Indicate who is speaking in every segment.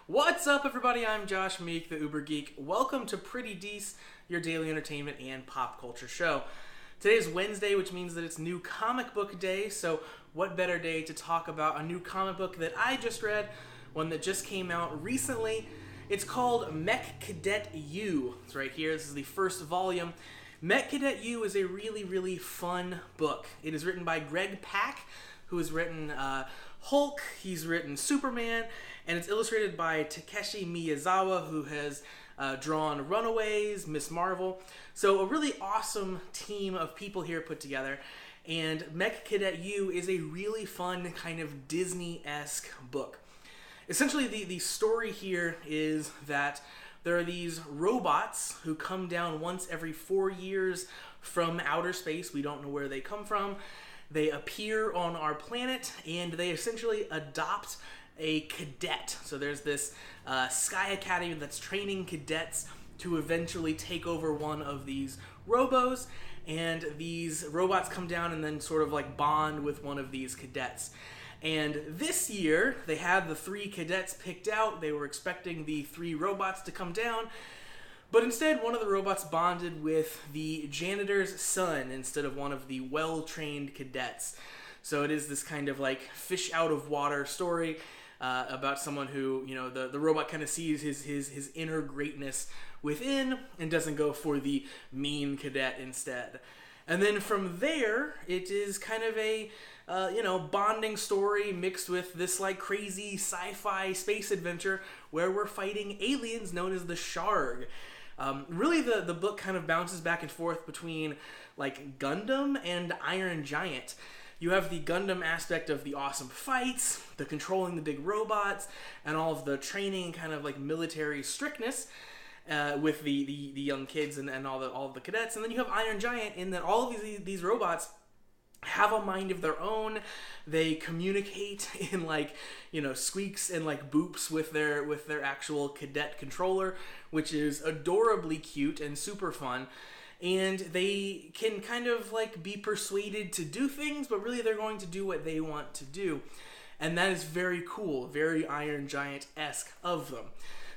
Speaker 1: What's up, everybody? I'm Josh Meek, the Uber Geek. Welcome to Pretty Dece, your daily entertainment and pop culture show. Today is Wednesday, which means that it's New Comic Book Day, so what better day to talk about a new comic book that I just read, one that just came out recently. It's called Mech Cadet Yu. It's right here. This is the first volume. Mech Cadet Yu is a really fun book. It is written by Greg Pak, who has written Hulk, he's written Superman, and it's illustrated by Takeshi Miyazawa, who has drawn Runaways, Miss Marvel. So a really awesome team of people here put together. And Mech Cadet Yu is a really fun kind of Disney-esque book. Essentially, the story here is that there are these robots who come down once every 4 years from outer space. We don't know where they come from. They appear on our planet, and they essentially adopt a cadet. So there's this Sky Academy that's training cadets to eventually take over one of these robos, and these robots come down and then sort of like bond with one of these cadets. And this year, they had the 3 cadets picked out. They were expecting the 3 robots to come down, but instead, one of the robots bonded with the janitor's son instead of one of the well-trained cadets. So it is this kind of like fish out of water story about someone who, you know, the robot kind of sees his inner greatness within and doesn't go for the mean cadet instead. And then from there, it is kind of a, bonding story mixed with this like crazy sci-fi space adventure where we're fighting aliens known as the Sharg. Really, the book kind of bounces back and forth between like Gundam and Iron Giant. You have the Gundam aspect of the awesome fights, the controlling the big robots, and all of the training and kind of like military strictness with the young kids and all of the cadets. And then you have Iron Giant in that all of these robots have a mind of their own. They communicate in like, squeaks and like boops with their actual cadet controller, which is adorably cute and super fun. And they can kind of like be persuaded to do things, but really they're going to do what they want to do. And that is very cool, very Iron Giant-esque of them.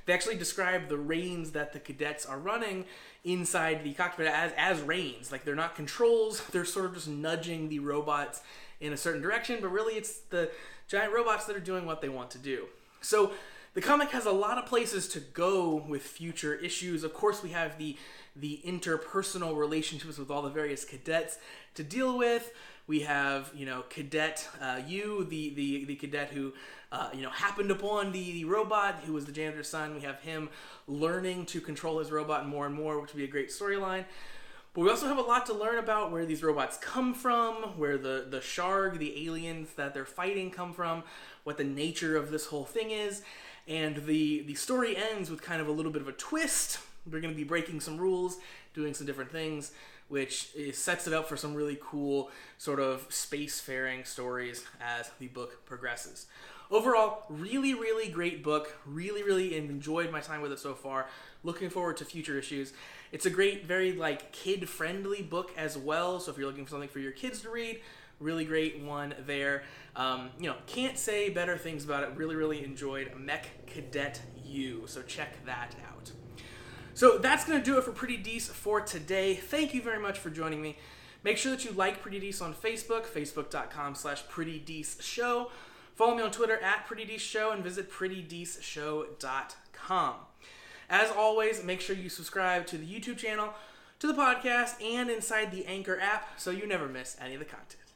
Speaker 1: They actually describe the reins that the cadets are running inside the cockpit as reins. Like, they're not controls, they're sort of just nudging the robots in a certain direction, but really it's the giant robots that are doing what they want to do. So the comic has a lot of places to go with future issues. Of course, we have the interpersonal relationships with all the various cadets to deal with. We have, Cadet Yu, the cadet who, happened upon the robot who was the janitor's son. We have him learning to control his robot more and more, which would be a great storyline. But we also have a lot to learn about where these robots come from, where the Sharg, the aliens that they're fighting, come from, what the nature of this whole thing is. And the story ends with kind of a little bit of a twist. We're going to be breaking some rules, doing some different things, which sets it up for some really cool sort of spacefaring stories as the book progresses. Overall, really great book. Really enjoyed my time with it so far. Looking forward to future issues. It's a great, very like kid-friendly book as well. So if you're looking for something for your kids to read, really great one there. Can't say better things about it. Really enjoyed Mech Cadet Yu. So check that out. So that's going to do it for Pretty Dece for today. Thank you very much for joining me. Make sure that you like Pretty Dece on Facebook, facebook.com/PrettyDeceShow. Follow me on Twitter @PrettyDeceShow and visit PrettyDeceShow.com. As always, make sure you subscribe to the YouTube channel, to the podcast, and inside the Anchor app so you never miss any of the content.